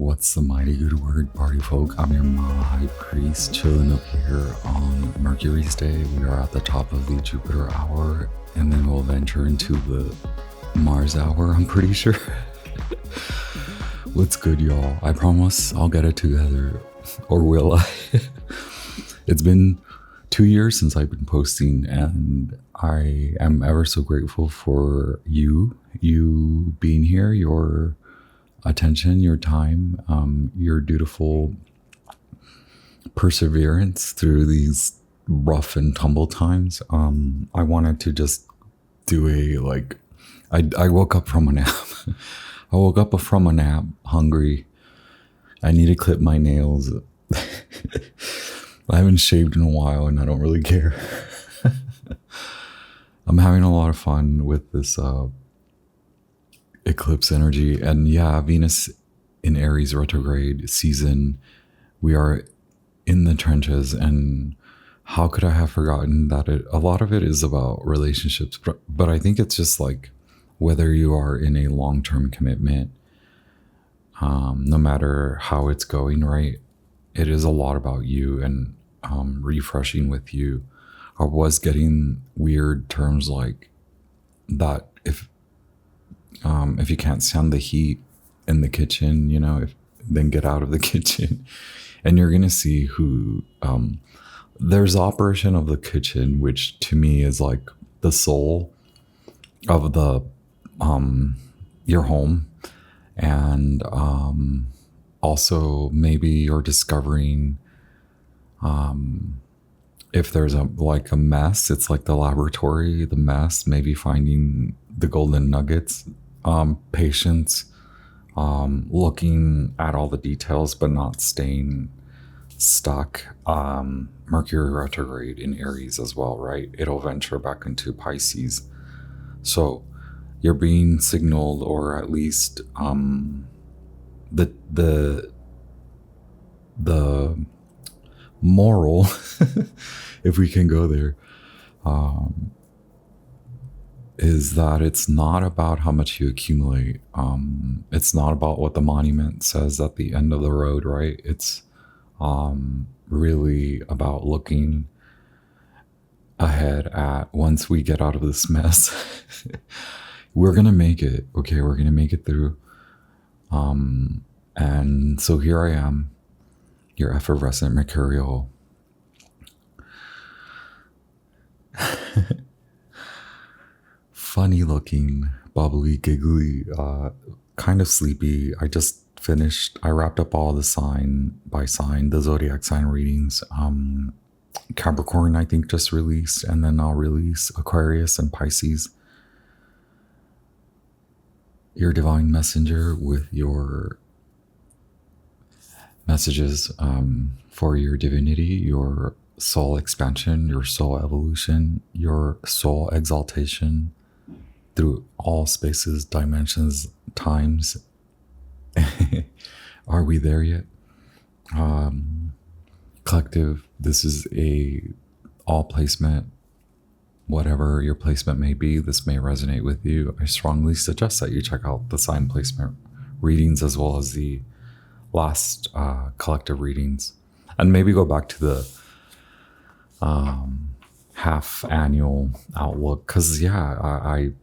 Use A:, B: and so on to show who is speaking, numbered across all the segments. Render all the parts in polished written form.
A: What's the mighty good word, party folk? I'm your mama high priest, chilling up here on Mercury's day. We are at the top of the Jupiter hour, and then we'll venture into the Mars hour, I'm pretty sure. What's good, y'all? I promise I'll get it together, or will I? It's been 2 years since I've been posting, and I am ever so grateful for you being here, your attention, your time, your dutiful perseverance through these rough and tumble times. I wanted to just do I woke up from a nap. I woke up from a nap, hungry. I need to clip my nails. I haven't shaved in a while and I don't really care. I'm having a lot of fun with this eclipse energy, and yeah, Venus in Aries retrograde season. We are in the trenches, and how could I have forgotten that a lot of it is about relationships, but I think it's just like whether you are in a long-term commitment, no matter how it's going, right? It is a lot about you and refreshing with you. I was getting weird terms like that if you can't stand the heat in the kitchen, then get out of the kitchen. And you're going to see who, there's operation of the kitchen, which to me is like the soul of your home. And also maybe you're discovering if there's a mess, it's like the laboratory, the mess, maybe finding the golden nuggets, patience, looking at all the details, but not staying stuck. Mercury retrograde in Aries as well, right? It'll venture back into Pisces. So you're being signaled, or at least the moral, if we can go there, is that it's not about how much you accumulate. It's not about what the monument says at the end of the road, right? It's really about looking ahead at, once we get out of this mess, we're going to make it. Okay, we're going to make it through. And so here I am, your effervescent mercurial. Funny looking, bubbly, giggly, kind of sleepy. I wrapped up all the sign by sign, the zodiac sign readings. Capricorn, I think, just released, and then I'll release Aquarius and Pisces. Your divine messenger with your messages for your divinity, your soul expansion, your soul evolution, your soul exaltation through all spaces, dimensions, times. Are we there yet? Collective, this is all placement. Whatever your placement may be, this may resonate with you. I strongly suggest that you check out the sign placement readings as well as the last collective readings, and maybe go back to the half annual outlook, because I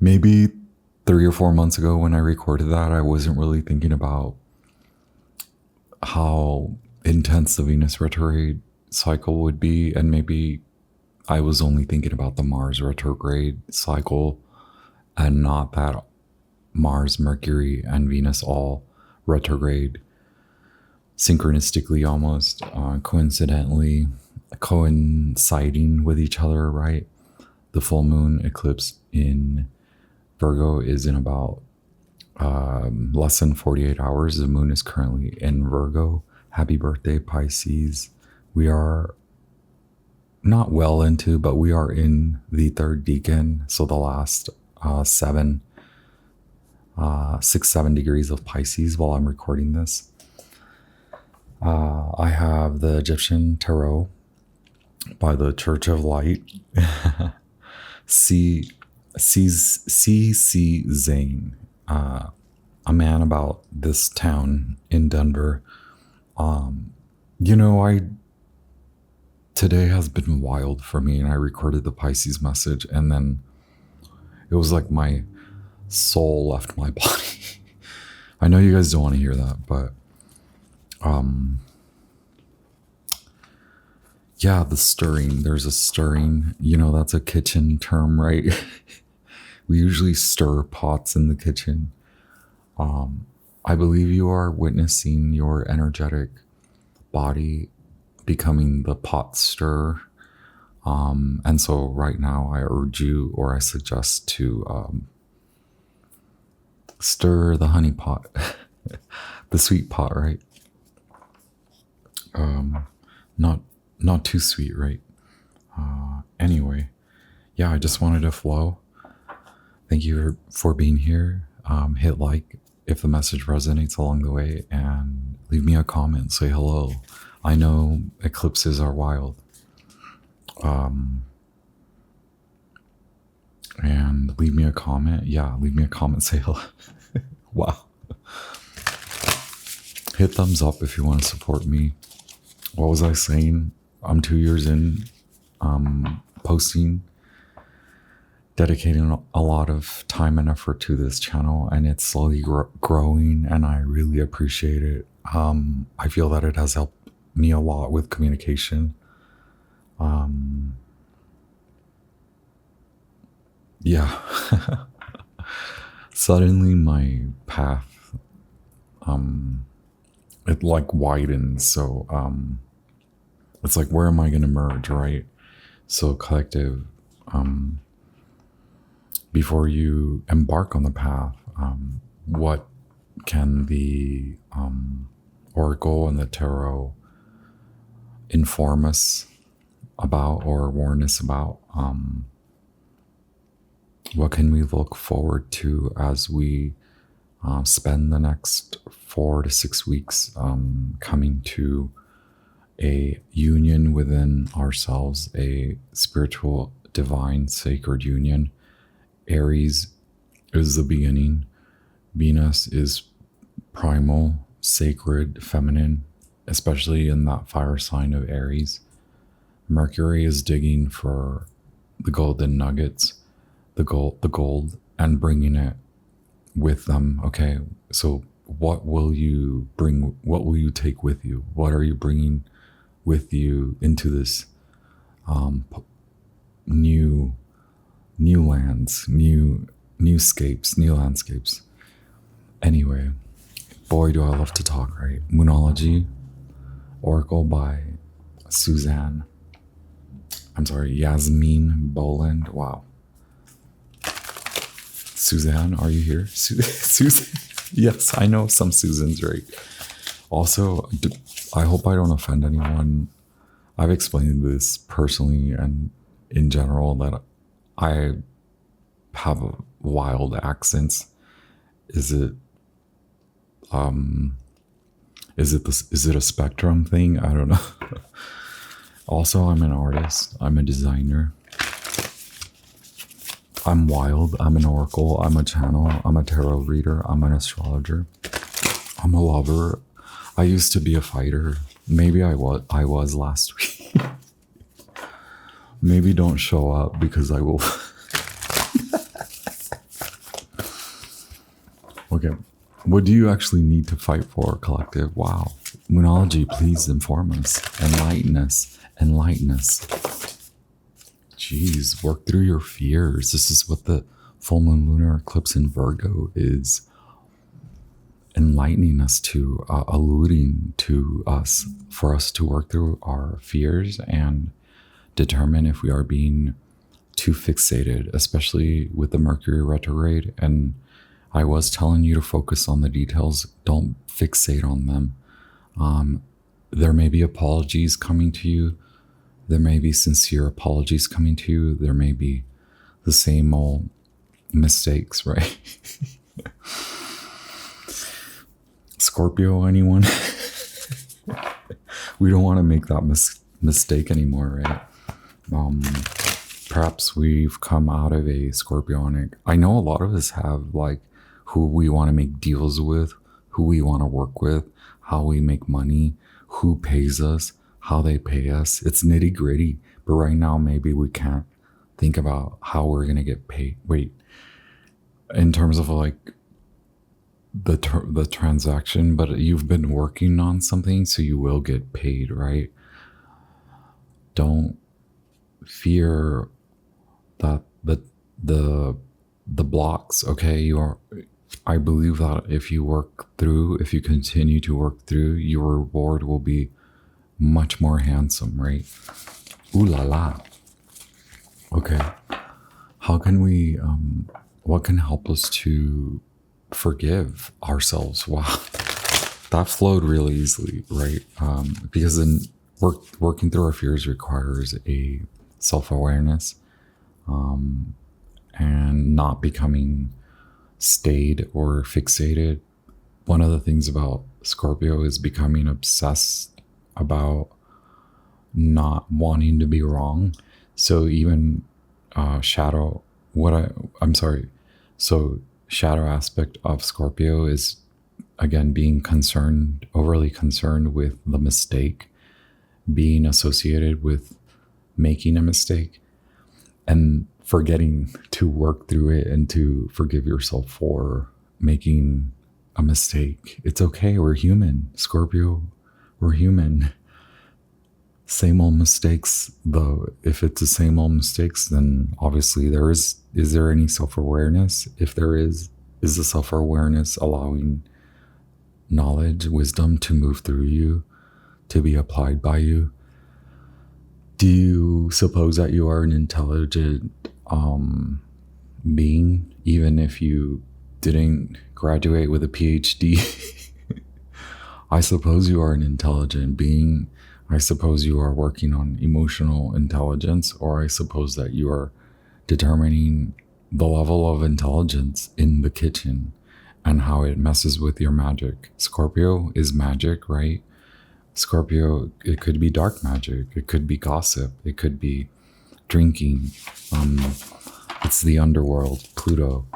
A: maybe 3 or 4 months ago when I recorded that, I wasn't really thinking about how intense the Venus retrograde cycle would be, and maybe I was only thinking about the Mars retrograde cycle and not that Mars, Mercury, and Venus all retrograde synchronistically, almost coincidentally coinciding with each other, right? The full moon eclipse in Virgo is in about less than 48 hours. The moon is currently in Virgo. Happy birthday, Pisces. We are not well into, but we are in the third decan. So the last 6-7 degrees of Pisces while I'm recording this. I have the Egyptian Tarot by the Church of Light. C.C. Zane. a man about this town in Denver. You know, today has been wild for me, and I recorded the Pisces message, and then it was like my soul left my body. I know you guys don't want to hear that, but yeah, the stirring. There's a stirring. You know, that's a kitchen term, right? We usually stir pots in the kitchen. I believe you are witnessing your energetic body becoming the pot stirrer. And so right now I urge you, or I suggest to stir the honey pot, the sweet pot, right? Not too sweet, right? Anyway, yeah, I just wanted to flow. Thank you for being here. Hit like if the message resonates along the way, and leave me a comment, say hello. I know eclipses are wild. And leave me a comment. Yeah, leave me a comment, say hello. Wow. Hit thumbs up if you want to support me. What was I saying? I'm 2 years in posting, dedicating a lot of time and effort to this channel, and it's slowly growing, and I really appreciate it. I feel that it has helped me a lot with communication. Yeah. Suddenly my path, it like widens. So, it's like, where am I going to merge, right? So collective, before you embark on the path, what can the Oracle and the Tarot inform us about or warn us about? What can we look forward to as we spend the next 4 to 6 weeks coming to a union within ourselves, a spiritual, divine, sacred union? Aries is the beginning. Venus is primal, sacred, feminine, especially in that fire sign of Aries. Mercury is digging for the golden nuggets, the gold, and bringing it with them. Okay, so what will you bring? What will you take with you? What are you bringing with you into this new lands, new landscapes? Anyway, boy, do I love to talk, right? Moonology, Oracle by Yasmin Boland. Wow. Suzanne, are you here? Susan? Yes, I know some Susans, right? Also, I hope I don't offend anyone. I've explained this personally and in general that I have wild accents. Is it a spectrum thing? I don't know. Also, I'm an artist. I'm a designer. I'm wild. I'm an oracle. I'm a channel. I'm a tarot reader. I'm an astrologer. I'm a lover. I used to be a fighter. Maybe I was last week. Maybe don't show up because I will. Okay. What do you actually need to fight for, collective? Wow. Moonology, please inform us. Enlighten us. Enlighten us. Jeez, work through your fears. This is what the full moon lunar eclipse in Virgo is enlightening us to, alluding to us, for us to work through our fears and determine if we are being too fixated, especially with the Mercury retrograde. And I was telling you to focus on the details. Don't fixate on them. There may be apologies coming to you. There may be sincere apologies coming to you. There may be the same old mistakes, right? Scorpio, anyone? We don't want to make that mistake anymore, right? Perhaps we've come out of a Scorpionic. I know a lot of us have, like, who we want to make deals with, who we want to work with, how we make money, who pays us, how they pay us. It's nitty gritty. But right now, maybe we can't think about how we're going to get paid. Wait, in terms of like the transaction, but you've been working on something, so you will get paid, right? Don't fear that the blocks. Okay, I believe that if you continue to work through, your reward will be much more handsome, right? Ooh la la. Okay, how can we what can help us to forgive ourselves? Wow, that flowed really easily, right? Because in working through our fears requires a self-awareness, and not becoming stayed or fixated. One of the things about Scorpio is becoming obsessed about not wanting to be wrong. So even shadow aspect of Scorpio is, again, being overly concerned with the mistake, being associated with making a mistake, and forgetting to work through it and to forgive yourself for making a mistake. It's okay. We're human. Scorpio, we're human. Same old mistakes, though. If it's the same old mistakes, then obviously is there any self-awareness? If there is the self-awareness allowing knowledge, wisdom to move through you, to be applied by you? Do you suppose that you are an intelligent being, even if you didn't graduate with a PhD? I suppose you are an intelligent being. I suppose you are working on emotional intelligence, or I suppose that you are determining the level of intelligence in the kitchen and how it messes with your magic. Scorpio is magic, right? Scorpio, it could be dark magic. It could be gossip. It could be drinking. It's the underworld, Pluto.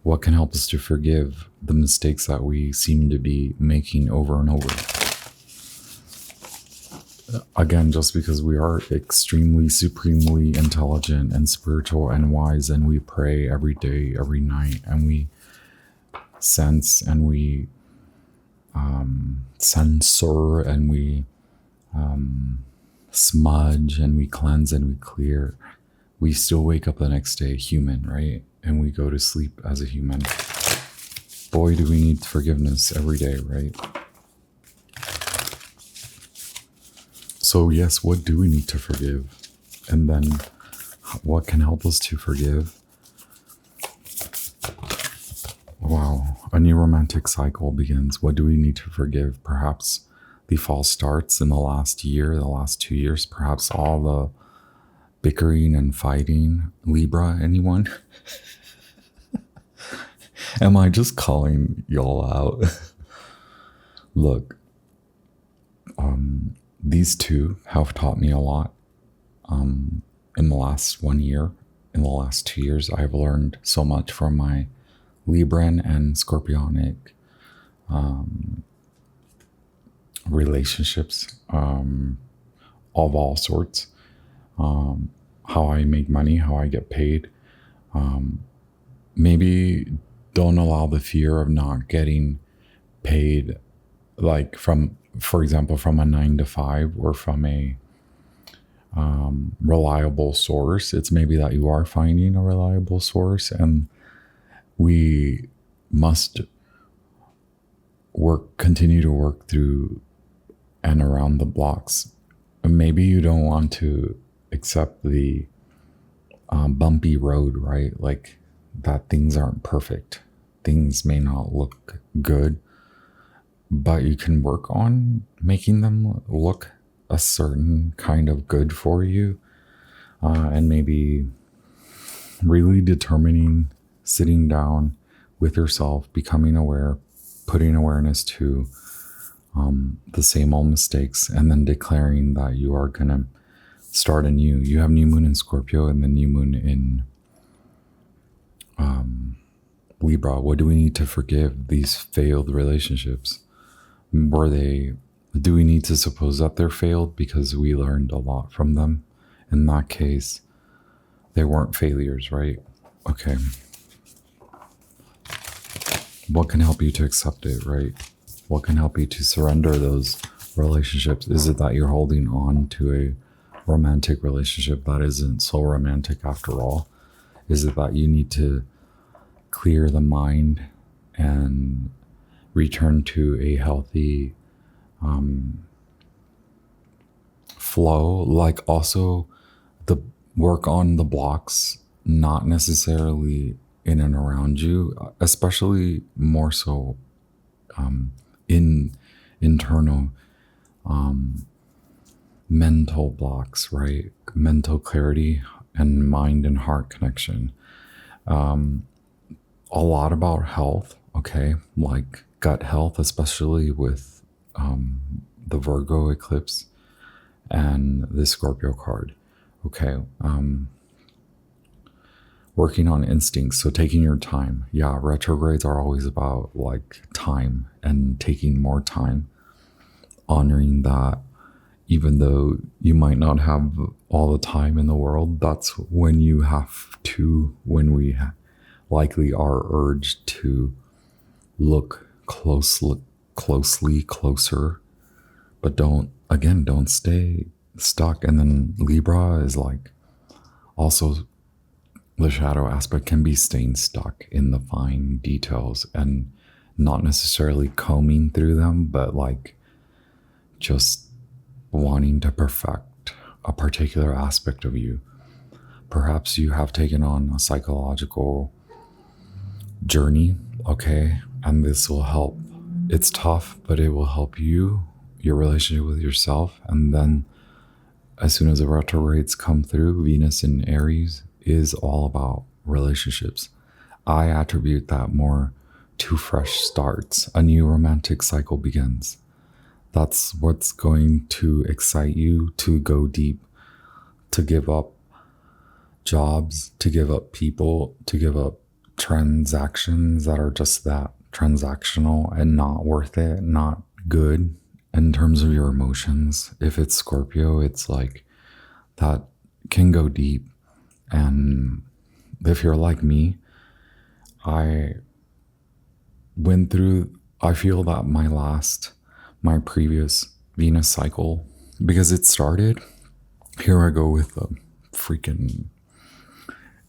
A: What can help us to forgive the mistakes that we seem to be making over and over? Again, just because we are extremely, supremely intelligent and spiritual and wise, and we pray every day, every night, and we sense and we censor and we smudge and we cleanse and we clear, we still wake up the next day human, right? And we go to sleep as a human. Boy, do we need forgiveness every day, right? So yes, what do we need to forgive? And then what can help us to forgive? Wow, a new romantic cycle begins. What do we need to forgive? Perhaps the false starts in the last year, the last 2 years, perhaps all the bickering and fighting. Libra, anyone? Am I just calling y'all out? Look, these two have taught me a lot. In the last 1 year, in the last 2 years, I've learned so much from my Libran and Scorpionic relationships of all sorts. How I make money, how I get paid. Maybe don't allow the fear of not getting paid, like for example, from a 9 to 5 or from a reliable source. It's maybe that you are finding a reliable source, and we must continue to work through and around the blocks. Maybe you don't want to accept the bumpy road, right? Like that things aren't perfect. Things may not look good, but you can work on making them look a certain kind of good for you. And maybe really determining, sitting down with yourself, becoming aware, putting awareness to the same old mistakes, and then declaring that you are going to start anew. You have new moon in Scorpio and the new moon in Libra, what do we need to forgive these failed relationships? Do we need to suppose that they're failed because we learned a lot from them? In that case, they weren't failures, right? Okay. What can help you to accept it, right? What can help you to surrender those relationships? Is it that you're holding on to a romantic relationship that isn't so romantic after all? Is it that you need to clear the mind and return to a healthy flow? Like also the work on the blocks, not necessarily in and around you, especially more so in internal mental blocks, right? Mental clarity and mind and heart connection. A lot about health, okay? Like gut health, especially with the Virgo eclipse and the Scorpio card, okay? Working on instincts, so taking your time. Yeah, retrogrades are always about like time and taking more time, honoring that. Even though you might not have all the time in the world, that's when you have to, when we likely are urged to look closer, but don't stay stuck. And then Libra is like also the shadow aspect can be staying stuck in the fine details and not necessarily combing through them, but like just wanting to perfect a particular aspect of you. Perhaps you have taken on a psychological journey, okay? And this will help. It's tough, but it will help you, your relationship with yourself. And then as soon as the retrogrades come through, Venus in Aries is all about relationships. I attribute that more to fresh starts. A new romantic cycle begins. That's what's going to excite you to go deep, to give up jobs, to give up people, to give up transactions that are just that, transactional and not worth it, not good in terms of your emotions. If it's Scorpio, it's like that can go deep. And if you're like me, I feel that my previous Venus cycle, because it started, here I go with the freaking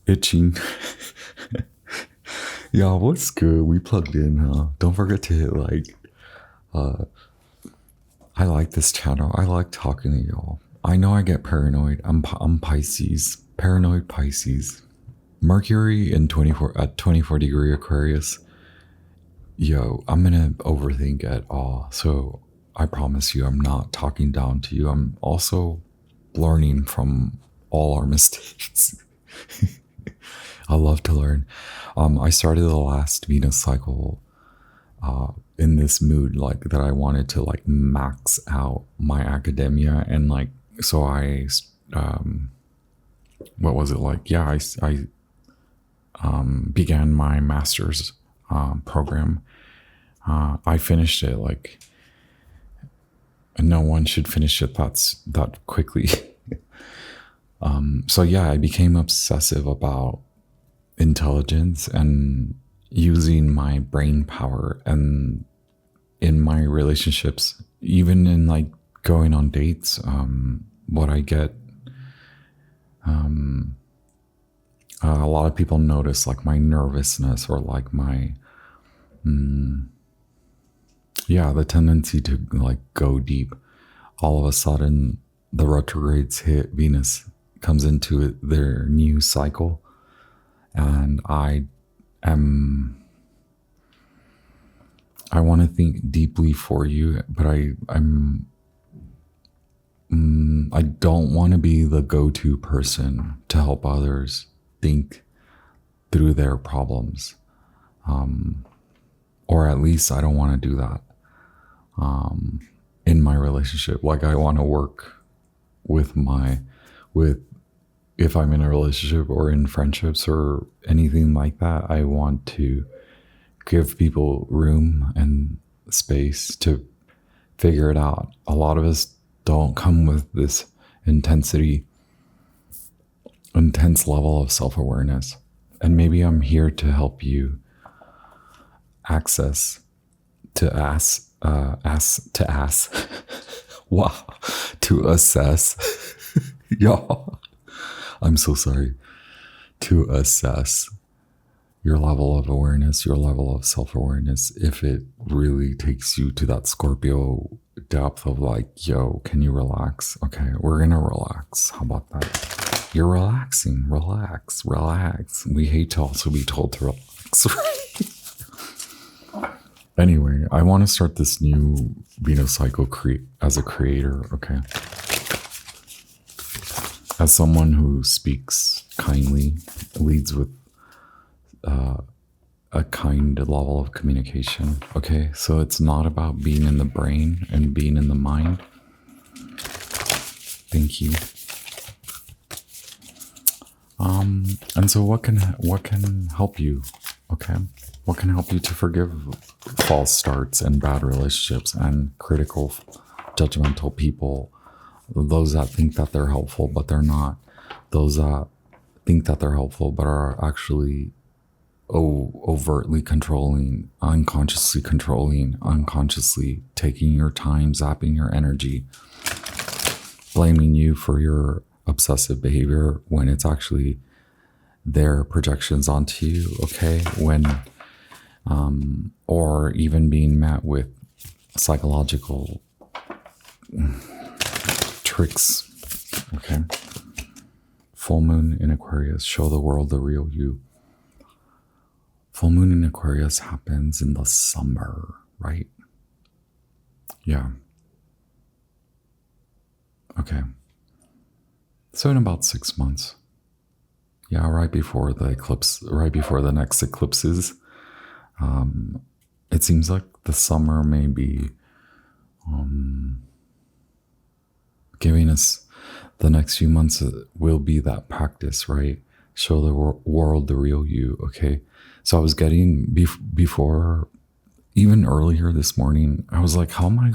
A: itching. Yeah, what's good? We plugged in, huh? Don't forget to hit like. I like this channel. I like talking to y'all. I know I get paranoid. I'm Pisces, paranoid Pisces. Mercury in 24 degree Aquarius. Yo, I'm gonna overthink it all. So I promise you, I'm not talking down to you. I'm also learning from all our mistakes. I love to learn. I started the last Venus cycle in this mood, like that I wanted to like max out my academia, and like so I what was it like? Yeah, I began my master's program. I finished it like no one should finish it that quickly. So yeah, I became obsessive about intelligence and using my brain power, and in my relationships, even in like going on dates, what I get, a lot of people notice like my nervousness or like my the tendency to like go deep. All of a sudden the retrogrades hit, Venus comes into their new cycle, and I want to think deeply for you, but I don't want to be the go-to person to help others think through their problems, or at least I don't want to do that in my relationship. Like I want to work with if I'm in a relationship or in friendships or anything like that, I want to give people room and space to figure it out. A lot of us don't come with this intense level of self-awareness. And maybe I'm here to help you access to wow, to assess. Y'all, I'm so sorry. To assess your level of awareness, your level of self-awareness, if it really takes you to that Scorpio depth of like, yo, can you relax? Okay, we're gonna relax. How about that? You're relaxing. Relax. We hate to also be told to relax, right? Anyway, I want to start this new Venus cycle as a creator, okay? As someone who speaks kindly, leads with a kind level of communication, okay? So it's not about being in the brain and being in the mind. Thank you. And so what can help you, okay? What can help you to forgive false starts and bad relationships and critical, judgmental people, those that think that they're helpful but they're not, those that think that they're helpful but are actually overtly controlling, unconsciously taking your time, zapping your energy, blaming you for your obsessive behavior when it's actually their projections onto you, okay? Or even being met with psychological tricks, okay? Full moon in Aquarius, show the world the real you. Full moon in Aquarius happens in the summer, right? Yeah. Okay. So in about 6 months. Yeah, right before the eclipse, right before the next eclipses. It seems like the summer may be giving us the next few months will be that practice, right? Show the world the real you, okay? So I was getting, before, even earlier this morning, I was like, God, how am I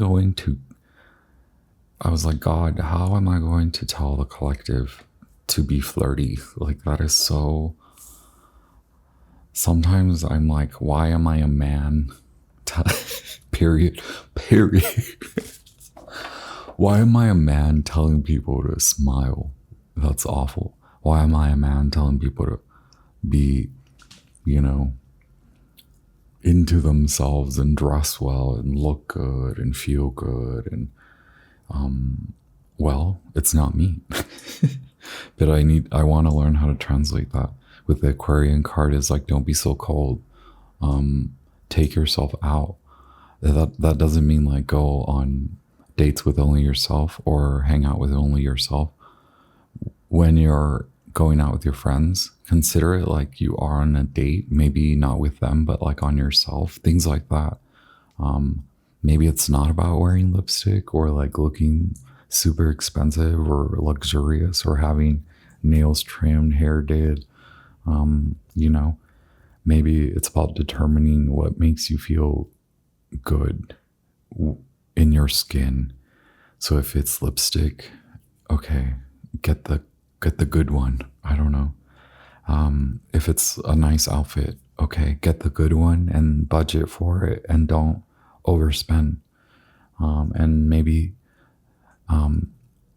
A: going to tell the collective to be flirty? Like, that is so, sometimes I'm like, why am I a man? Period. Why am I a man telling people to smile? That's awful. Why am I a man telling people to be, into themselves and dress well and look good and feel good? And, well, it's not me. But I want to learn how to translate that. With the Aquarian card is like, don't be so cold. Take yourself out. That doesn't mean like go on dates with only yourself or hang out with only yourself. When you're going out with your friends, consider it like you are on a date, maybe not with them, but like on yourself, things like that. Maybe it's not about wearing lipstick or like looking super expensive or luxurious or having nails trimmed, hair did. Maybe it's about determining what makes you feel good in your skin. So if it's lipstick, okay, get the good one. I don't know. If it's a nice outfit, okay, get the good one and budget for it and don't overspend. And maybe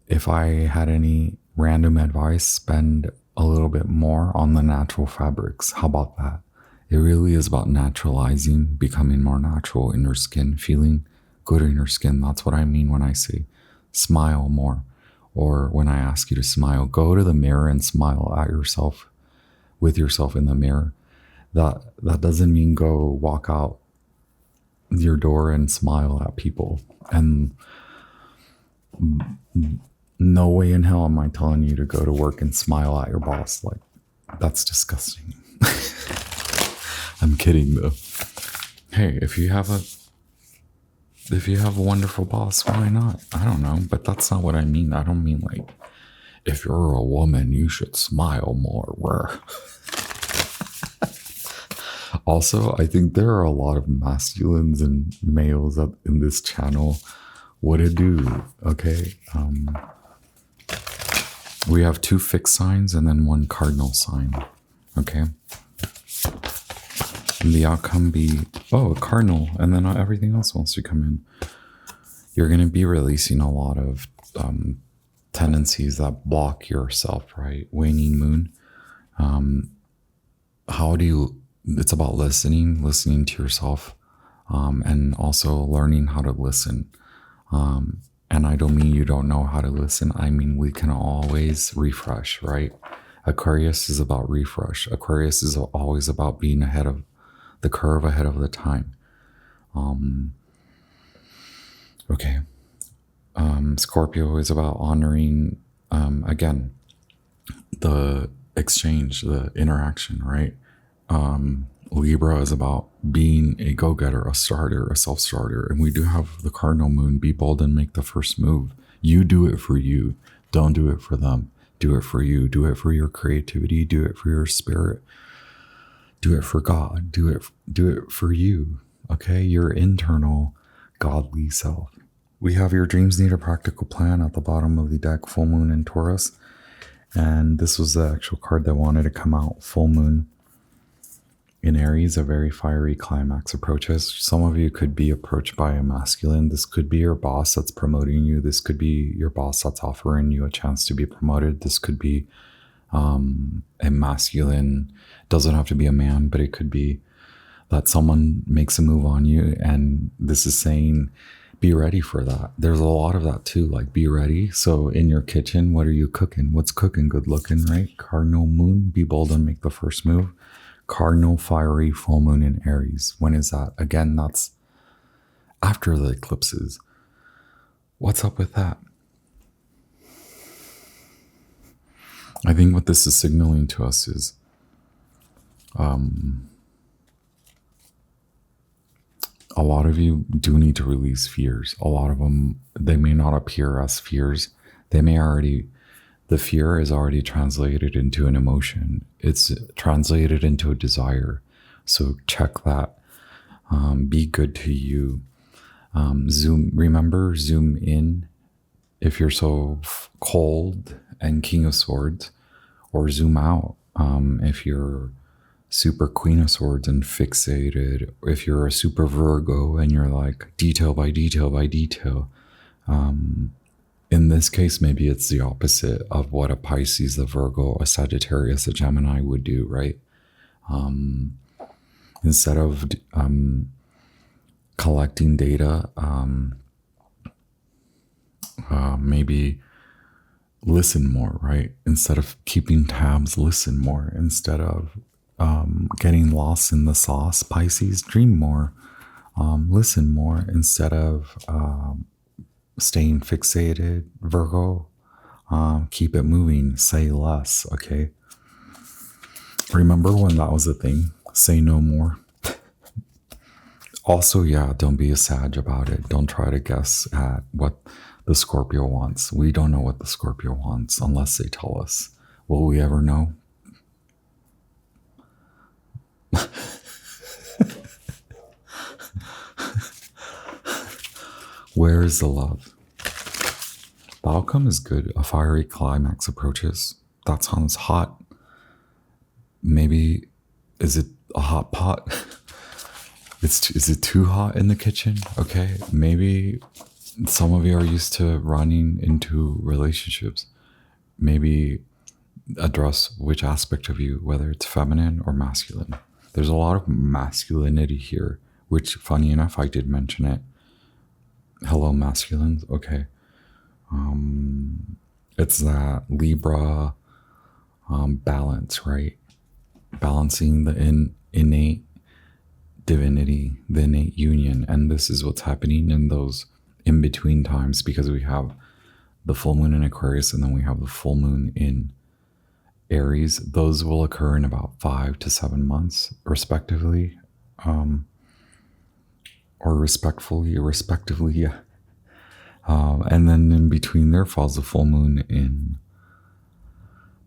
A: if I had any random advice, spend a little bit more on the natural fabrics. How about that? It really is about naturalizing, becoming more natural in your skin, feeling good in your skin. That's what I mean when I say smile more. Or when I ask you to smile, go to the mirror and smile at yourself, with yourself in the mirror. That doesn't mean go walk out your door and smile at people. And no way in hell am I telling you to go to work and smile at your boss. Like, that's disgusting. I'm kidding though. Hey, if you have a wonderful boss, why not? I don't know, but that's not what I mean. I don't mean like, if you're a woman, you should smile more. Also, I think there are a lot of masculines and males up in this channel. What it do? Okay. We have 2 fixed signs and then 1 cardinal sign. Okay. And the outcome be, oh, a cardinal, and then everything else wants to come in. You're going to be releasing a lot of tendencies that block yourself, right? Waning moon. How do you, it's about listening to yourself, and also learning how to listen. And I don't mean you don't know how to listen. I mean, we can always refresh, right? Aquarius is about refresh. Aquarius is always about being ahead of the curve, ahead of the time. Okay. Scorpio is about honoring, again, the exchange, the interaction, right? Libra is about being a go-getter, a starter, a self-starter. And we do have the cardinal moon. Be bold and make the first move. You do it for you. Don't do it for them. Do it for you. Do it for your creativity. Do it for your spirit. Do it for God. Do it for you. Okay? Your internal godly self. We have your dreams need a practical plan at the bottom of the deck, full moon in Taurus. And this was the actual card that wanted to come out, full moon in Aries, a very fiery climax approaches. Some of you could be approached by a masculine. This could be your boss that's promoting you. This could be your boss that's offering you a chance to be promoted. This could be a masculine. Doesn't have to be a man, but it could be that someone makes a move on you. And this is saying, be ready for that. There's a lot of that too, like be ready. So in your kitchen, what are you cooking? What's cooking? Good looking, right? Cardinal moon, be bold and make the first move. Cardinal fiery full moon in Aries. When is that? Again, that's after the eclipses. What's up with that? I think what this is signaling to us is a lot of you do need to release fears. A lot of them, they may not appear as fears. They may already, the fear is already translated into an emotion. It's translated into a desire. So check that. Be good to you. Remember, zoom in if you're so cold and King of Swords, or zoom out if you're super Queen of Swords and fixated. If you're a super Virgo and you're like detail by detail by detail. In this case, maybe it's the opposite of what a Pisces, a Virgo, a Sagittarius, a Gemini would do, right? Instead of collecting data, maybe listen more, right? Instead of keeping tabs, listen more. Instead of getting lost in the sauce, Pisces, dream more, listen more. Instead of staying fixated, Virgo, keep it moving, say less, okay? Remember when that was a thing? Say no more. Also, yeah, don't be a Sag about it. Don't try to guess at what the Scorpio wants. We don't know what the Scorpio wants unless they tell us. Will we ever know? Where is the love? The outcome is good. A fiery climax approaches. That sounds hot. Maybe, is it a hot pot? Is it too hot in the kitchen? Okay, maybe some of you are used to running into relationships. Maybe address which aspect of you, whether it's feminine or masculine. There's a lot of masculinity here, which, funny enough, I did mention it. Hello, masculines. Okay. It's that Libra balance, right? Balancing the innate divinity, the innate union. And this is what's happening in those in-between times, because we have the full moon in Aquarius and then we have the full moon in Aries. Those will occur in about 5 to 7 months, respectively. Or respectively, yeah. And then in between there falls the full moon in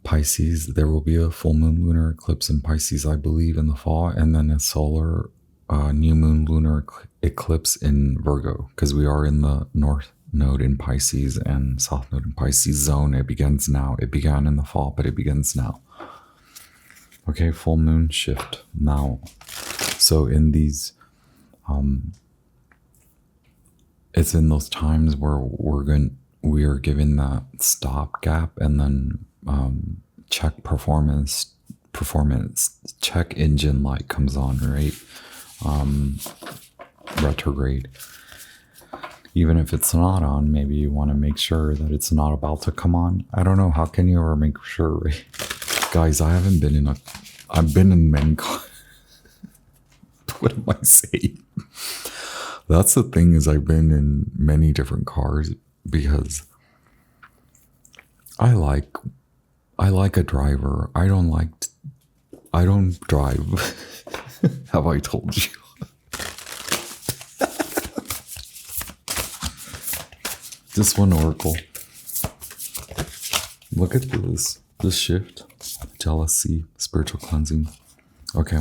A: Pisces, there will be a full moon lunar eclipse in Pisces, I believe, in the fall, and then a solar new moon lunar eclipse in Virgo, because we are in the north node in Pisces and south node in Pisces zone. It begins now. It began in the fall, but it begins now. Okay, full moon shift now. So in these, it's in those times where we are given that stopgap and then check performance check engine light comes on, right? Retrograde. Even if it's not on, maybe you want to make sure that it's not about to come on. I don't know. How can you ever make sure, right? Guys, I've been in many cars. What am I saying? That's the thing, is I've been in many different cars because I like a driver. I don't drive. Have I told you? Just one oracle. Look at this shift. Jealousy, spiritual cleansing. Okay.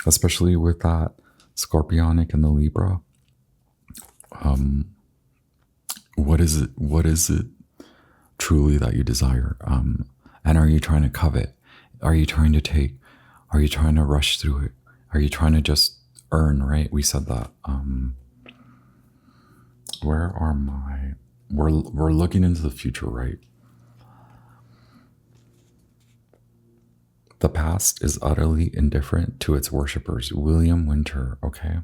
A: Especially with that Scorpionic and the Libra. What is it truly that you desire? And are you trying to covet? Are you trying to take? Are you trying to rush through it? Are you trying to just earn, right? We said that. Where are my... We're looking into the future, right? The past is utterly indifferent to its worshippers. William Winter, okay?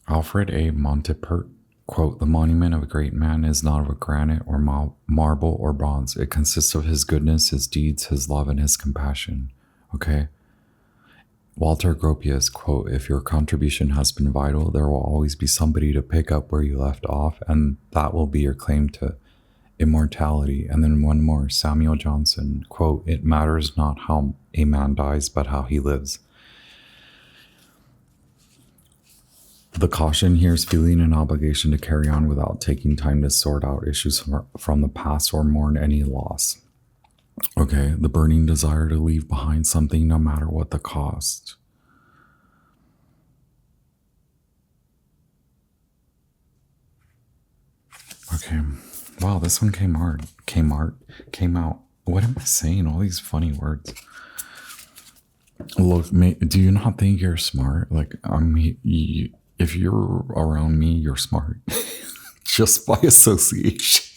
A: Alfred A. Montepert, quote, "The monument of a great man is not of granite or marble or bronze. It consists of his goodness, his deeds, his love, and his compassion." Okay? Walter Gropius, quote, "If your contribution has been vital, there will always be somebody to pick up where you left off, and that will be your claim to immortality." And then one more, Samuel Johnson, quote, "It matters not how a man dies, but how he lives." The caution here is feeling an obligation to carry on without taking time to sort out issues from the past or mourn any loss. Okay, the burning desire to leave behind something no matter what the cost. Okay, wow, this one came out. What am I saying? All these funny words. Look, do you not think you're smart? Like, if you're around me, you're smart. Just by association.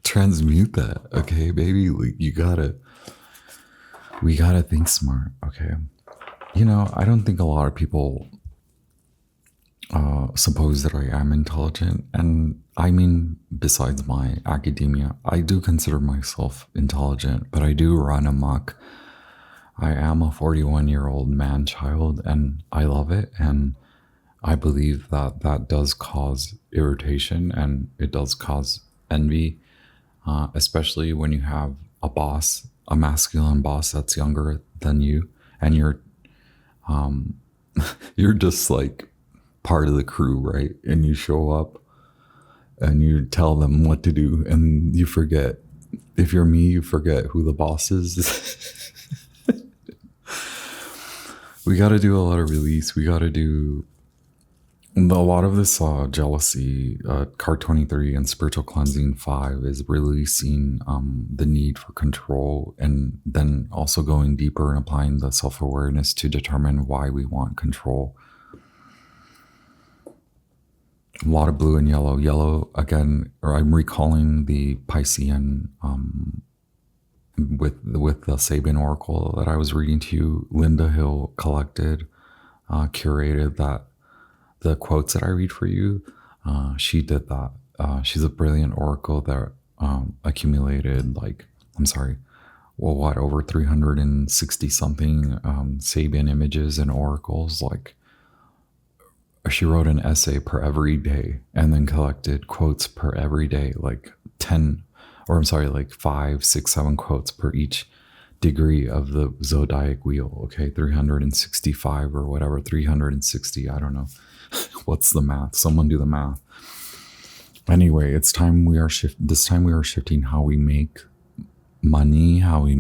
A: Transmute that, okay, baby? Like, we gotta think smart, okay? You know, I don't think a lot of people suppose that I am intelligent. And I mean, besides my academia, I do consider myself intelligent, but I do run amok. I am a 41-year-old man-child, and I love it. And I believe that that does cause irritation, and it does cause envy, especially when you have a boss, a masculine boss that's younger than you, and you're just like part of the crew, right? And you show up and you tell them what to do, and you forget. If you're me, you forget who the boss is. We got to do a lot of release. We got to do a lot of this jealousy. Card 23 and spiritual cleansing 5 is releasing the need for control, and then also going deeper and applying the self-awareness to determine why we want control. A lot of blue and yellow. Yellow, again, or I'm recalling the Piscean with the Sabin Oracle that I was reading to you. Linda Hill collected, curated that. The quotes that I read for you, she did that. She's a brilliant oracle that accumulated over 360 something Sabian images and oracles. Like, she wrote an essay per every day and then collected quotes per every day, like 5, 6, 7 quotes per each degree of the zodiac wheel. Okay, 365 or whatever, 360, I don't know. What's the math? Someone do the math. Anyway, it's time we are this time we are shifting how we make money, how we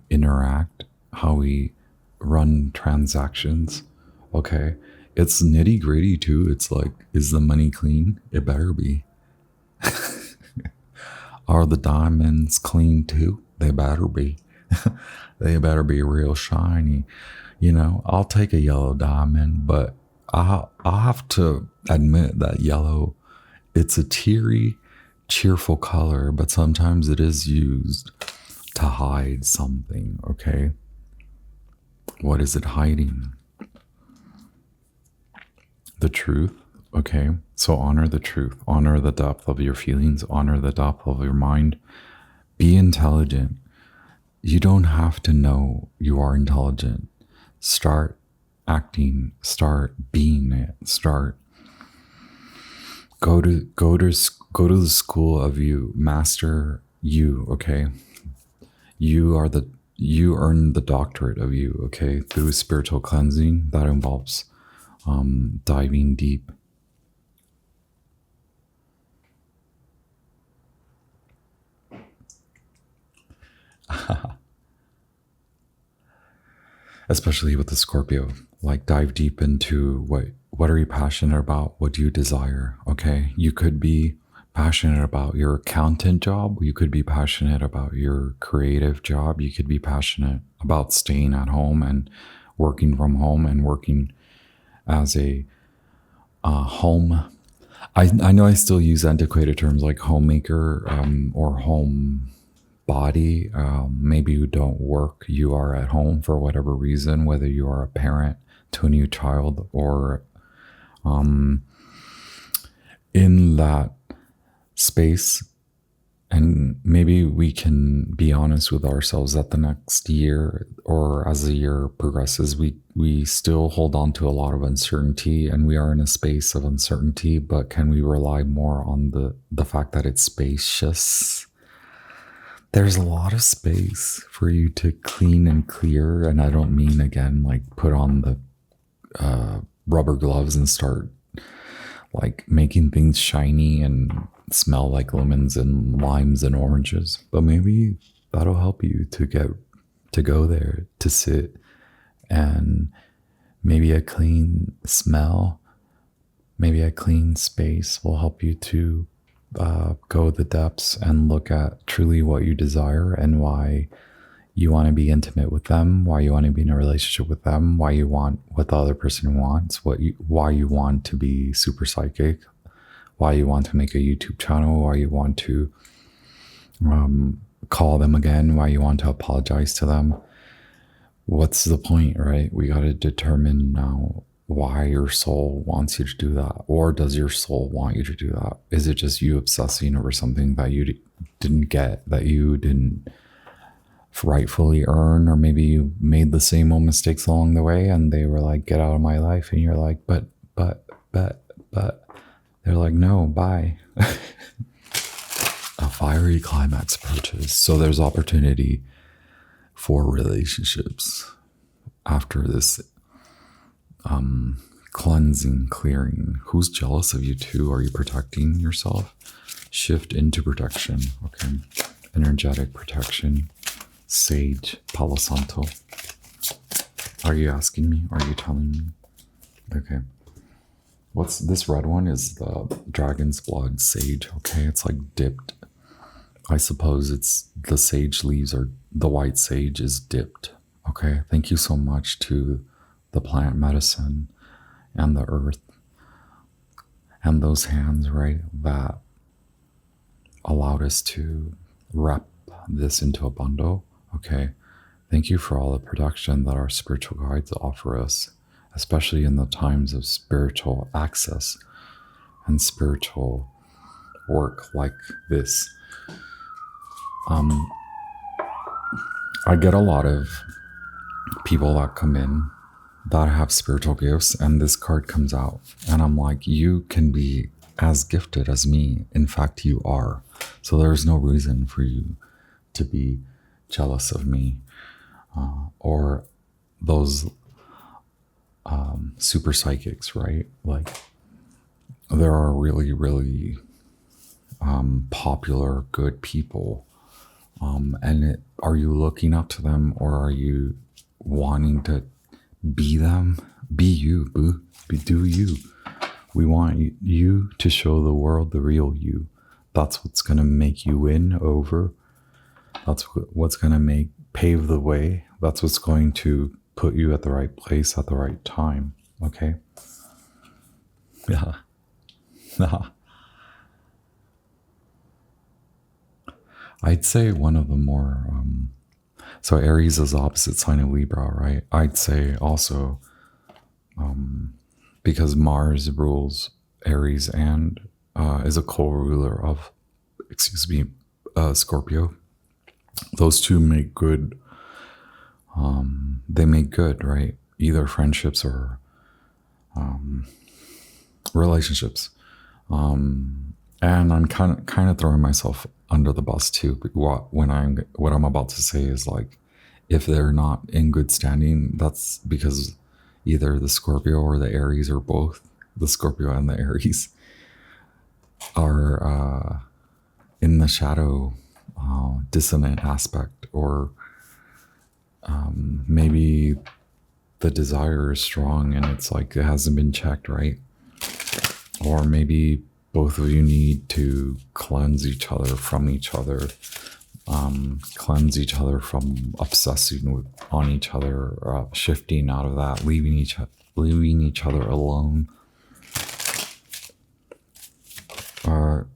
A: interact, how we run transactions. Okay. It's nitty gritty too. It's like, is the money clean? It better be. Are the diamonds clean too? They better be. They better be real shiny. You know, I'll take a yellow diamond, but I'll have to admit that yellow, it's a teary, cheerful color, but sometimes it is used to hide something, okay? What is it hiding? The truth, okay? So honor the truth, honor the depth of your feelings, honor the depth of your mind. Be intelligent. You don't have to know you are intelligent. Start acting, start being it, start go to the school of you, master you, okay? You earn the doctorate of you, okay? Through spiritual cleansing that involves diving deep. Especially with the Scorpio, like dive deep into what are you passionate about? What do you desire? Okay. You could be passionate about your accountant job. You could be passionate about your creative job. You could be passionate about staying at home and working from home and working as a home. I know I still use antiquated terms like homemaker or home body. Maybe you don't work, you are at home for whatever reason, whether you are a parent to a new child or in that space. And maybe we can be honest with ourselves that the next year or as the year progresses, we still hold on to a lot of uncertainty and we are in a space of uncertainty, but can we rely more on the fact that it's spacious? There's a lot of space for you to clean and clear. And I don't mean, again, like put on the rubber gloves and start like making things shiny and smell like lemons and limes and oranges. But maybe that'll help you to go there, to sit, and maybe a clean smell, maybe a clean space will help you to go the depths and look at truly what you desire and why you want to be intimate with them, why you want to be in a relationship with them, why you want what the other person wants, why you want to be super psychic, why you want to make a YouTube channel, why you want to call them again, why you want to apologize to them. What's the point, right? We got to determine now why your soul wants you to do that. Or does your soul want you to do that? Is it just you obsessing over something that you didn't get, that you didn't rightfully earn? Or maybe you made the same old mistakes along the way and they were like, get out of my life. And you're like, but. They're like, no, bye. A fiery climax approaches. So there's opportunity for relationships after this cleansing, clearing. Who's jealous of you too? Are you protecting yourself? Shift into protection. Okay. Energetic protection. Sage, Palo Santo. Are you asking me? Are you telling me? Okay. What's this red one is the dragon's blood sage. Okay. It's like dipped. I suppose it's the sage leaves or the white sage is dipped. Okay. Thank you so much to the plant medicine and the earth and those hands, right, that allowed us to wrap this into a bundle. Okay. Thank you for all the protection that our spiritual guides offer us, especially in the times of spiritual access and spiritual work like this. I get a lot of people that come in that have spiritual gifts and this card comes out and I'm like, you can be as gifted as me. In fact, you are. So there's no reason for you to be jealous of me or those super psychics, right? Like there are really, really popular, good people. Are you looking up to them, or are you wanting to be them? Be you, boo. Do you. We want you to show the world the real you. That's what's going to make you win over. That's what's going to pave the way. That's what's going to put you at the right place at the right time. Okay? Yeah. I'd say one of the more, so Aries is opposite sign of Libra, right? I'd say also, because Mars rules Aries and is a co-ruler of, Scorpio. Those two make good, they make good, right? Either friendships or relationships. And I'm kind of throwing myself under the bus too. What I'm about to say is like, if they're not in good standing, that's because either the Scorpio or the Aries, or both the Scorpio and the Aries, are in the shadow, dissonant aspect, or maybe the desire is strong and it's like it hasn't been checked, right? Or maybe both of you need to cleanse each other from each other, cleanse each other from obsessing on each other, shifting out of that, leaving each other alone.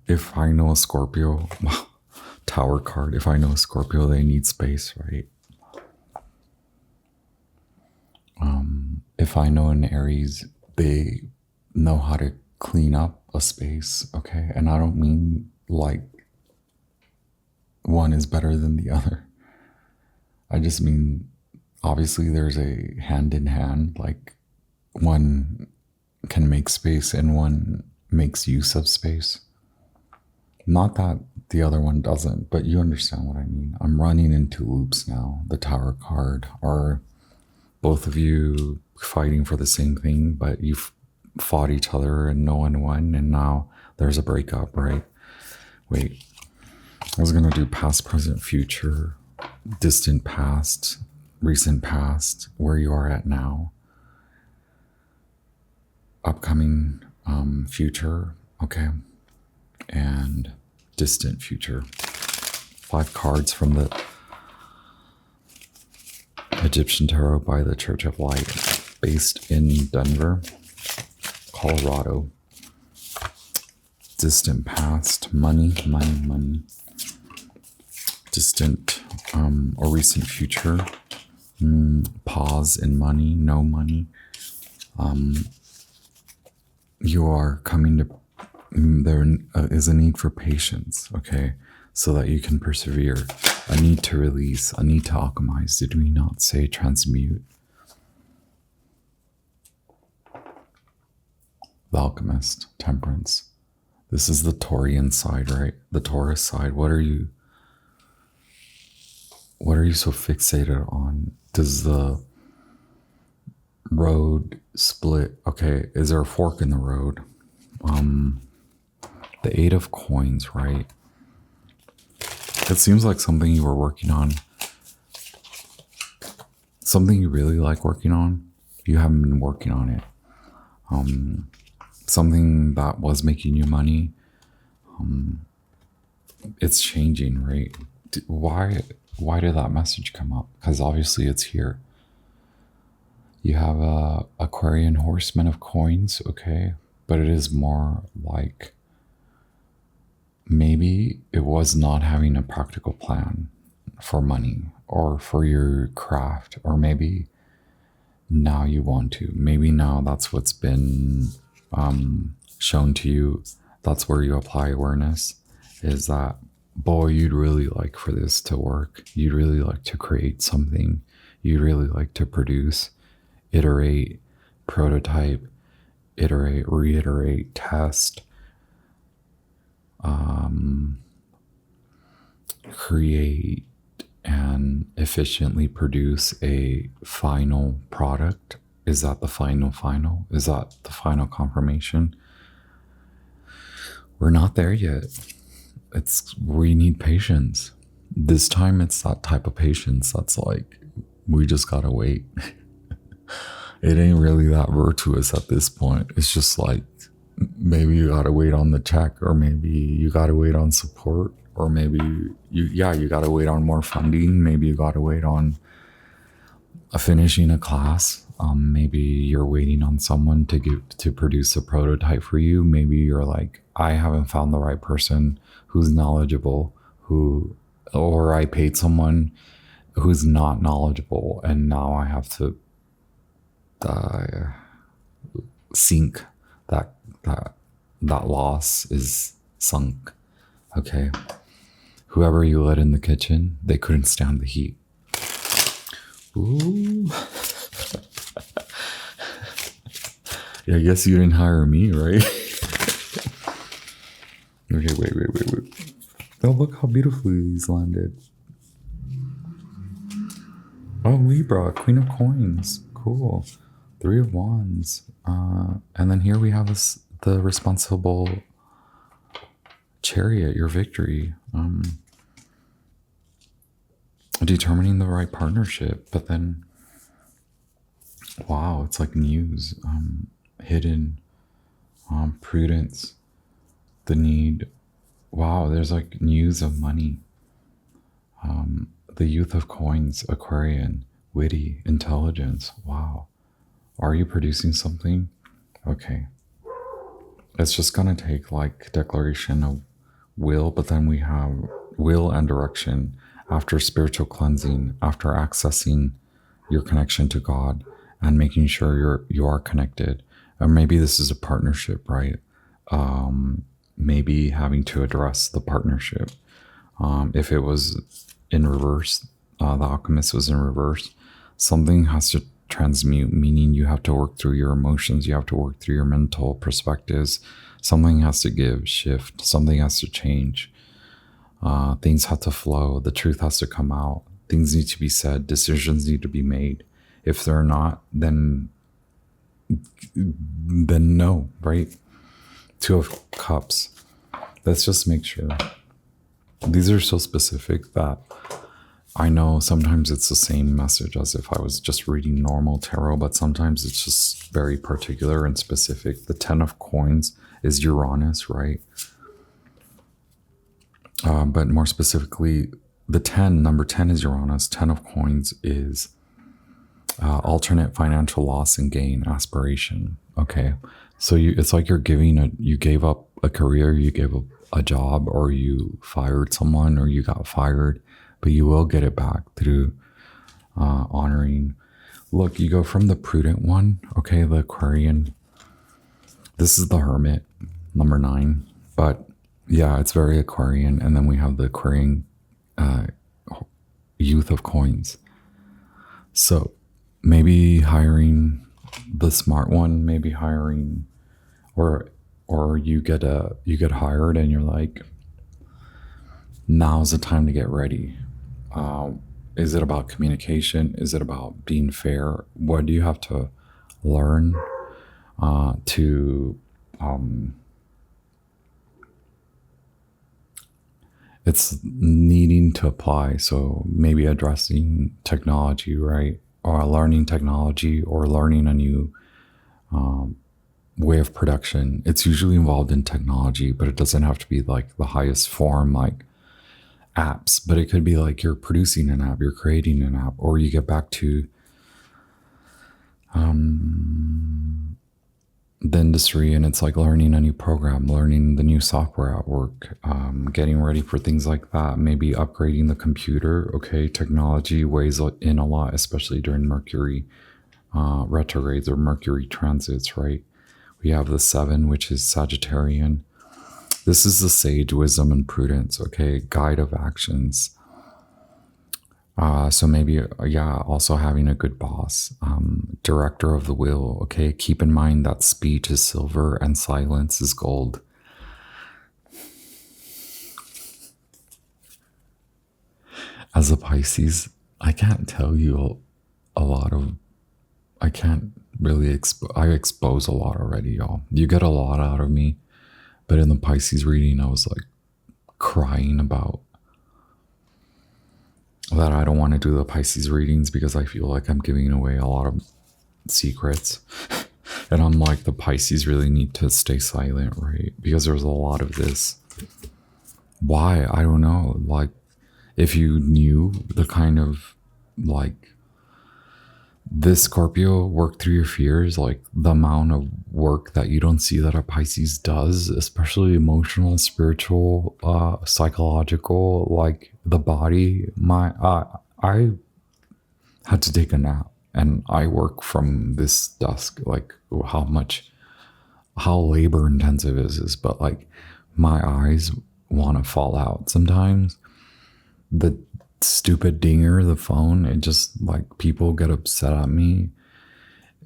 A: If I know a Scorpio, Tower card, if I know a Scorpio, they need space, right? If I know an Aries, they know how to clean up a space, okay? And I don't mean like one is better than the other. I just mean, obviously there's a hand in hand, like one can make space and one makes use of space. Not that the other one doesn't, but you understand what I mean. I'm running into loops now. The Tower card, are both of you fighting for the same thing, but you've fought each other and no one won, and now there's a breakup, right? Wait, I was gonna do past, present, future, distant past, recent past, where you are at now, upcoming future, okay, and distant future. 5 cards from the Egyptian Tarot by the Church of Light, based in Denver, Colorado. Distant past, money. Distant or recent future, pause in money, no money. You are coming to, there is a need for patience, okay, so that you can persevere. A need to release, a need to alchemize. Did we not say transmute? The Alchemist, Temperance. This is the Taurian side, right? The Taurus side. What are you so fixated on? Does the road split? Okay, is there a fork in the road? The 8 of Coins, right? It seems like something you were working on. Something you really like working on. You haven't been working on it. Something that was making you money. It's changing, right? Why did that message come up? Because obviously it's here. You have a Aquarian Horseman of Coins, okay? But it is more like, maybe it was not having a practical plan for money or for your craft, or maybe now you want to. Maybe now that's what's been shown to you. That's where you apply awareness, is that, boy, you'd really like for this to work. You'd really like to create something. You'd really like to produce, iterate, prototype, iterate, reiterate, test, create, and efficiently produce a final product. Is that the final? Is that the final confirmation? We're not there yet. We need patience. This time it's that type of patience that's like, we just gotta wait. It ain't really that virtuous at this point. It's just like, maybe you gotta wait on the check, or maybe you gotta wait on support, or maybe you gotta wait on more funding. Maybe you gotta wait on finishing a class. Maybe you're waiting on someone to produce a prototype for you. Maybe you're like, I haven't found the right person who's knowledgeable, or I paid someone who's not knowledgeable, and now I have to sink that loss is sunk. Okay. Whoever you let in the kitchen, they couldn't stand the heat. Ooh. Yeah, I guess you didn't hire me, right? Okay, wait. Oh, look how beautifully these landed. Oh, Libra, Queen of Coins. Cool. 3 of Wands. And then here we have the responsible Chariot, your victory. Determining the right partnership. But then, wow, it's like news. Hidden. Prudence. The need. Wow, there's like news of money. The Youth of Coins, Aquarian. Witty, intelligence. Wow. Are you producing something? Okay. It's just going to take like declaration of will, but then we have will and direction after spiritual cleansing, after accessing your connection to God and making sure you are connected. Or maybe this is a partnership, right? Maybe having to address the partnership. If it was in reverse, the Alchemist was in reverse, something has to transmute, meaning you have to work through your emotions, you have to work through your mental perspectives. Something has to give, shift, something has to change. Things have to flow, the truth has to come out, things need to be said, decisions need to be made. If they're not, then no, right? 2 of Cups. Let's just make sure. These are so specific that I know sometimes it's the same message as if I was just reading normal tarot, but sometimes it's just very particular and specific. The 10 of Coins is Uranus, right? But more specifically, number 10 is Uranus. 10 of Coins is alternate financial loss and gain, aspiration. Okay. So it's like you gave up a career, you gave up a job, or you fired someone, or you got fired, but you will get it back through honoring. Look, you go from the prudent one, okay, the Aquarian. This is the Hermit, number 9. But yeah, it's very Aquarian. And then we have the Aquarian Youth of Coins. So maybe hiring the smart one, maybe hiring, or you get hired and you're like, now's the time to get ready. Is it about communication? Is it about being fair? What do you have to learn it's needing to apply. So maybe addressing technology, right? Or learning technology, or learning a new way of production. It's usually involved in technology, but it doesn't have to be like the highest form, like apps, but it could be like you're producing an app, you're creating an app, or you get back to the industry and it's like learning a new program, learning the new software at work, getting ready for things like that, maybe upgrading the computer. Okay, technology weighs in a lot, especially during Mercury retrogrades or Mercury transits, right? We have the 7, which is Sagittarian. This is the sage, wisdom and prudence, okay? Guide of actions. So maybe, also having a good boss, director of the will, okay? Keep in mind that speech is silver and silence is gold. As a Pisces, I can't tell you I can't really I expose a lot already, y'all. You get a lot out of me, But in the Pisces reading, I was like crying about that I don't want to do the Pisces readings because I feel like I'm giving away a lot of secrets. And I'm like, the Pisces really need to stay silent, right? Because there's a lot of this. Why? I don't know. Like, if you knew the kind of, like, this Scorpio work through your fears, like the amount of work that you don't see that a Pisces does, especially emotional, spiritual, psychological, like the body. I had to take a nap, and I work from this dusk, like how labor intensive is this, but like my eyes want to fall out sometimes. The stupid dinger, the phone, it just, like, people get upset at me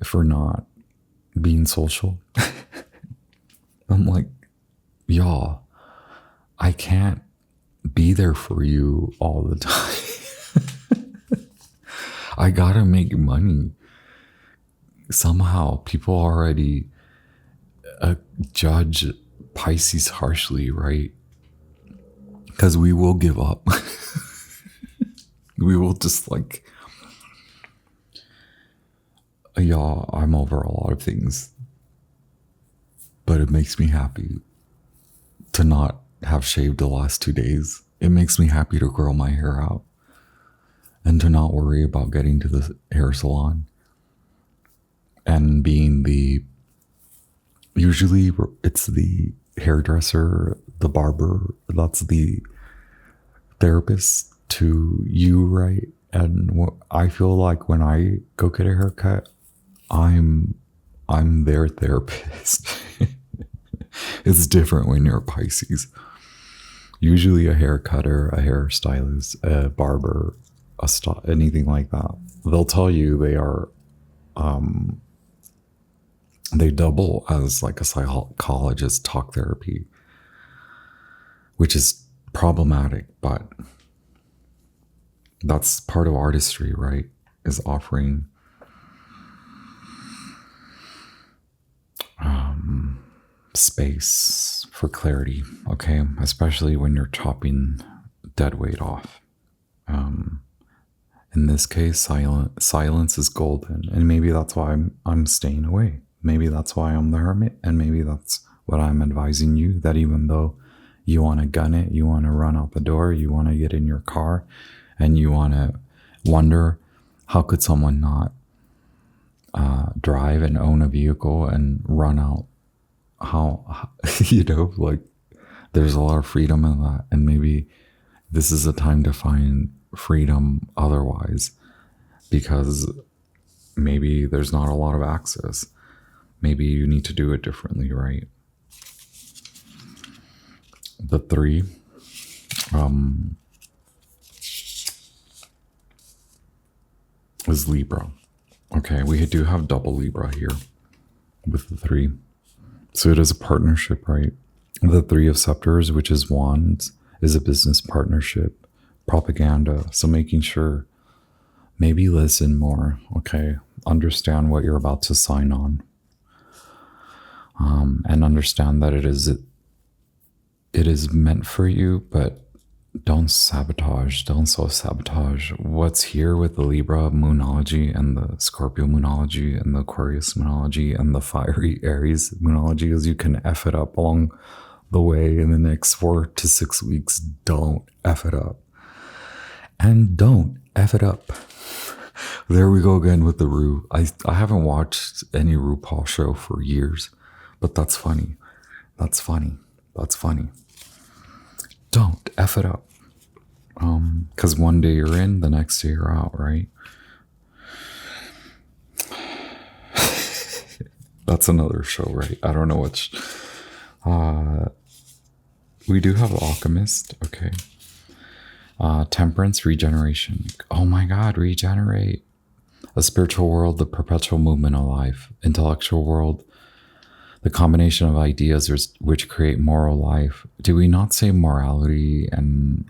A: for not being social. I'm like, y'all, I can't be there for you all the time. I gotta make money. Somehow people already judge Pisces harshly, right? Because we will give up. We will just, like, y'all, I'm over a lot of things, but it makes me happy to not have shaved the last 2 days. It makes me happy to grow my hair out and to not worry about getting to the hair salon and being usually it's the hairdresser, the barber, that's the therapist to you, right? And I feel like when I go get a haircut, I'm their therapist. It's different when you're a Pisces. Usually a hair cutter, a hairstylist, a barber, anything like that, they'll tell you they are they double as like a psychologist, talk therapy, which is problematic, but that's part of artistry, right? Is offering space for clarity, okay? Especially when you're chopping dead weight off. In this case, silence is golden, and maybe that's why I'm staying away. Maybe that's why I'm the hermit, and maybe that's what I'm advising you, that even though you want to gun it, you want to run out the door, you want to get in your car, and you want to wonder, how could someone not drive and own a vehicle and run out? How you know, like, there's a lot of freedom in that, and maybe this is a time to find freedom otherwise, because maybe there's not a lot of access. Maybe you need to do it differently, right? The 3, is Libra. Okay, we do have double Libra here with the 3. So it is a partnership, right? The 3 of Scepters, which is Wands, is a business partnership, propaganda. So making sure, maybe listen more, okay? Understand what you're about to sign on. And understand that it is meant for you, but don't self-sabotage. What's here with the Libra moonology and the Scorpio moonology and the Aquarius moonology and the fiery Aries moonology is you can F it up along the way in the next 4 to 6 weeks. Don't F it up. And don't F it up. There we go again with the Ru. I haven't watched any RuPaul show for years, but that's funny. That's funny. Don't F it up. Because one day you're in, the next day you're out, right? That's another show, right? I don't know which. We do have Alchemist, okay. Temperance, regeneration. Oh my God, regenerate. A spiritual world, the perpetual movement of life. Intellectual world, the combination of ideas which create moral life. Do we not say morality? And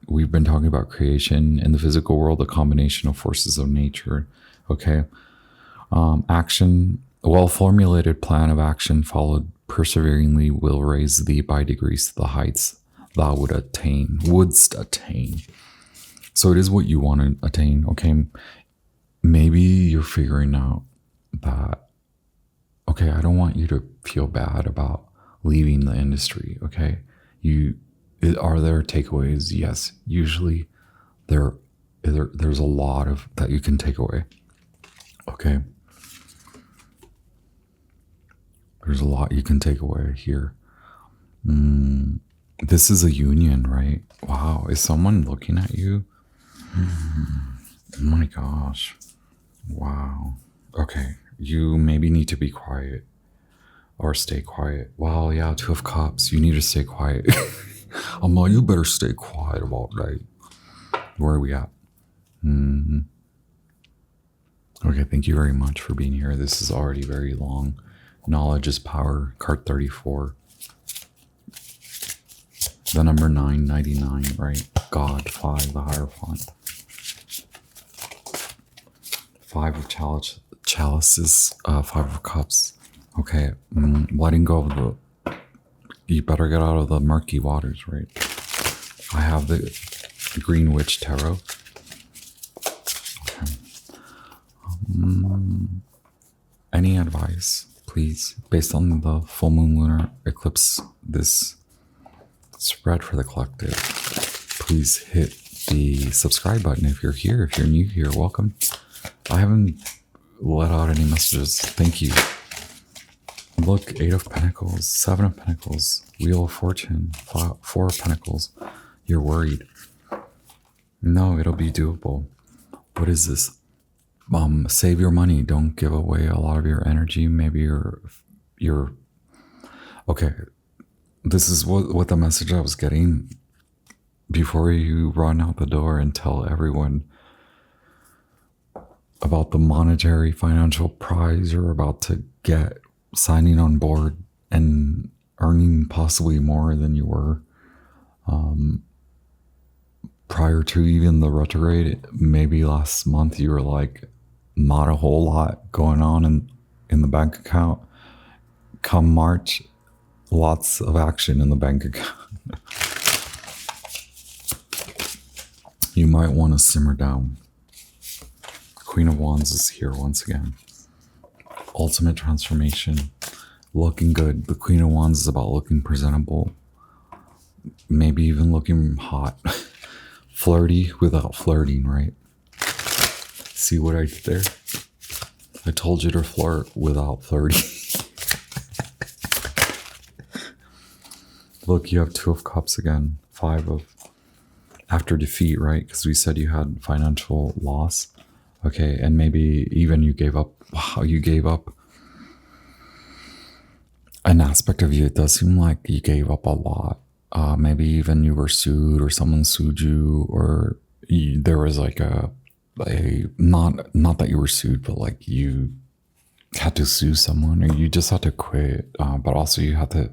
A: we've been talking about creation. In the physical world, a combination of forces of nature. Okay. Action, a well-formulated plan of action followed perseveringly will raise thee by degrees to the heights thou wouldst attain. So it is what you want to attain. Okay, maybe you're figuring out that, okay, I don't want you to feel bad about leaving the industry. Okay, are there takeaways? Yes, usually there's a lot of that you can take away. Okay, there's a lot you can take away here. This is a union, right? Wow, is someone looking at you? Oh my gosh. Wow. Okay, you maybe need to be quiet or stay quiet. Well, yeah, 2 of Cups, you need to stay quiet. I'm like, you better stay quiet about that. Where are we at? Okay, thank you very much for being here. This is already very long. Knowledge is power, card 34. The number 999, right? God, 5, the Hierophant. 5 of chalices, 5 of Cups. Okay, letting go of the... You better get out of the murky waters, right? I have the Green Witch Tarot. Okay. Any advice, please, based on the full moon lunar eclipse, this spread for the collective? Please hit the subscribe button if you're here. If you're new here, welcome. I haven't let out any messages. Thank you. Look, 8 of Pentacles, 7 of Pentacles, Wheel of Fortune, 4 of Pentacles. You're worried. No, it'll be doable. What is this? Save your money. Don't give away a lot of your energy. Maybe you're okay. This is what the message I was getting before you run out the door and tell everyone about the monetary financial prize you're about to get, signing on board and earning possibly more than you were prior to even the retrograde. Maybe last month you were like, not a whole lot going on in the bank account. Come March, lots of action in the bank account. You might want to simmer down. Queen of Wands is here once again. Ultimate transformation. Looking good. The Queen of Wands is about looking presentable. Maybe even looking hot. Flirty without flirting, right? See what I did there? I told you to flirt without flirting. Look, you have 2 of Cups again. 5 of... After defeat, right? Because we said you had financial loss. Okay, and maybe even you gave up. Wow, you gave up an aspect of you. It does seem like you gave up a lot. Maybe even you were sued or someone sued you, or there was like a not that you were sued, but like you had to sue someone, or you just had to quit. But also you had to,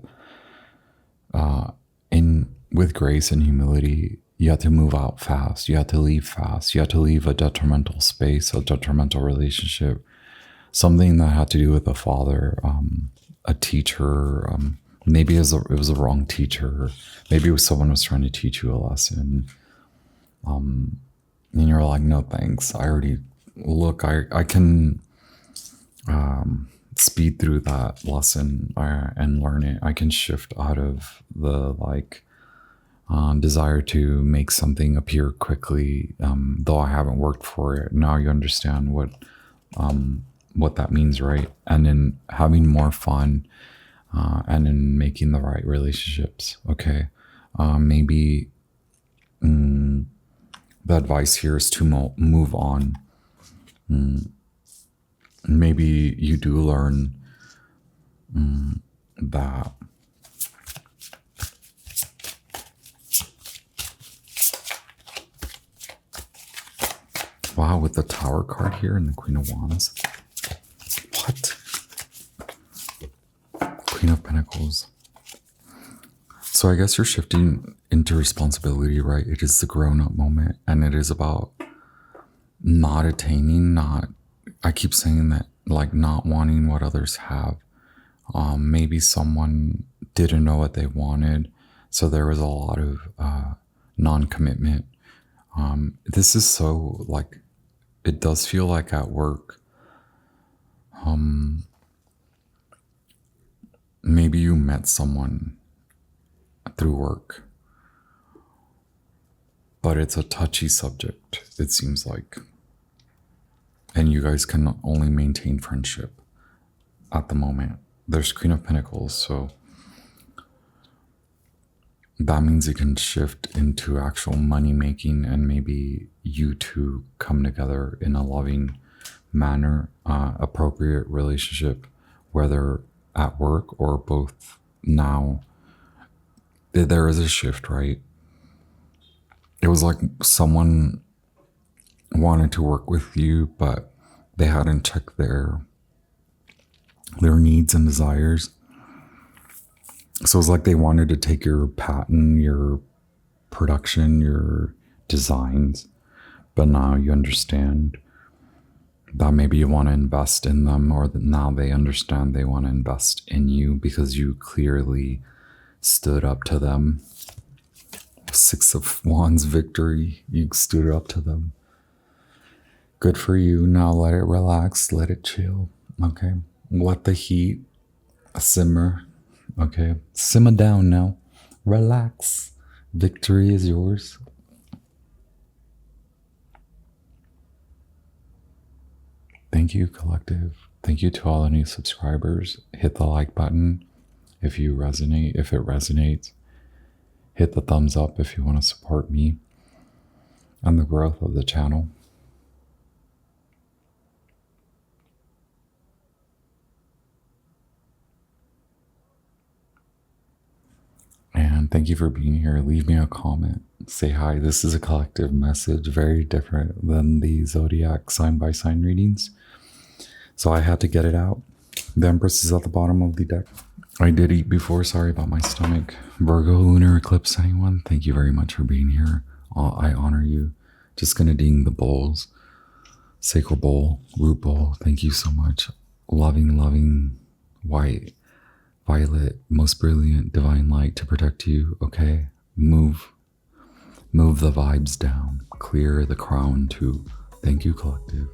A: with grace and humility, you had to move out fast. You had to leave fast. You had to leave a detrimental space, a detrimental relationship, something that had to do with a father, a teacher. Maybe it was a wrong teacher. Maybe it was someone who was trying to teach you a lesson. And you're like, no, thanks. I can speed through that lesson and learn it. I can shift out of the desire to make something appear quickly, though I haven't worked for it. Now you understand what that means, right? And in having more fun, and in making the right relationships. Okay, maybe the advice here is to move on. Maybe you do learn that wow, with the Tower card here and the Queen of Wands. What? Queen of Pentacles. So I guess you're shifting into responsibility, right? It is the grown-up moment, and it is about not attaining, I keep saying that, like not wanting what others have. Maybe someone didn't know what they wanted, so there was a lot of non-commitment. This is so like, it does feel like at work. Maybe you met someone through work, but it's a touchy subject, it seems like. And you guys can only maintain friendship at the moment. There's Queen of Pentacles, so that means it can shift into actual money making, and maybe you two come together in a loving manner, appropriate relationship, whether at work or both now. There is a shift, right? It was like someone wanted to work with you, but they hadn't checked their needs and desires. So it's like they wanted to take your patent, your production, your designs, but now you understand that maybe you want to invest in them, or that now they understand they want to invest in you because you clearly stood up to them. Six of Wands victory, you stood up to them. Good for you. Now let it relax, let it chill, okay? Let the heat simmer, okay? Simmer down now. Relax. Victory is yours. Thank you, collective. Thank you to all the new subscribers. Hit the like button if you resonate, if it resonates. Hit the thumbs up if you want to support me and the growth of the channel. And thank you for being here. Leave me a comment. Say hi. This is a collective message, very different than the zodiac sign by sign readings. So I had to get it out. The Empress is at the bottom of the deck. I did eat before. Sorry about my stomach. Virgo, Lunar, Eclipse, anyone? Thank you very much for being here. I honor you. Just gonna ding the bowls. Sacred bowl, root bowl. Thank you so much. Loving, white, violet, most brilliant, divine light to protect you. Okay, move the vibes down. Clear the crown too. Thank you, collective.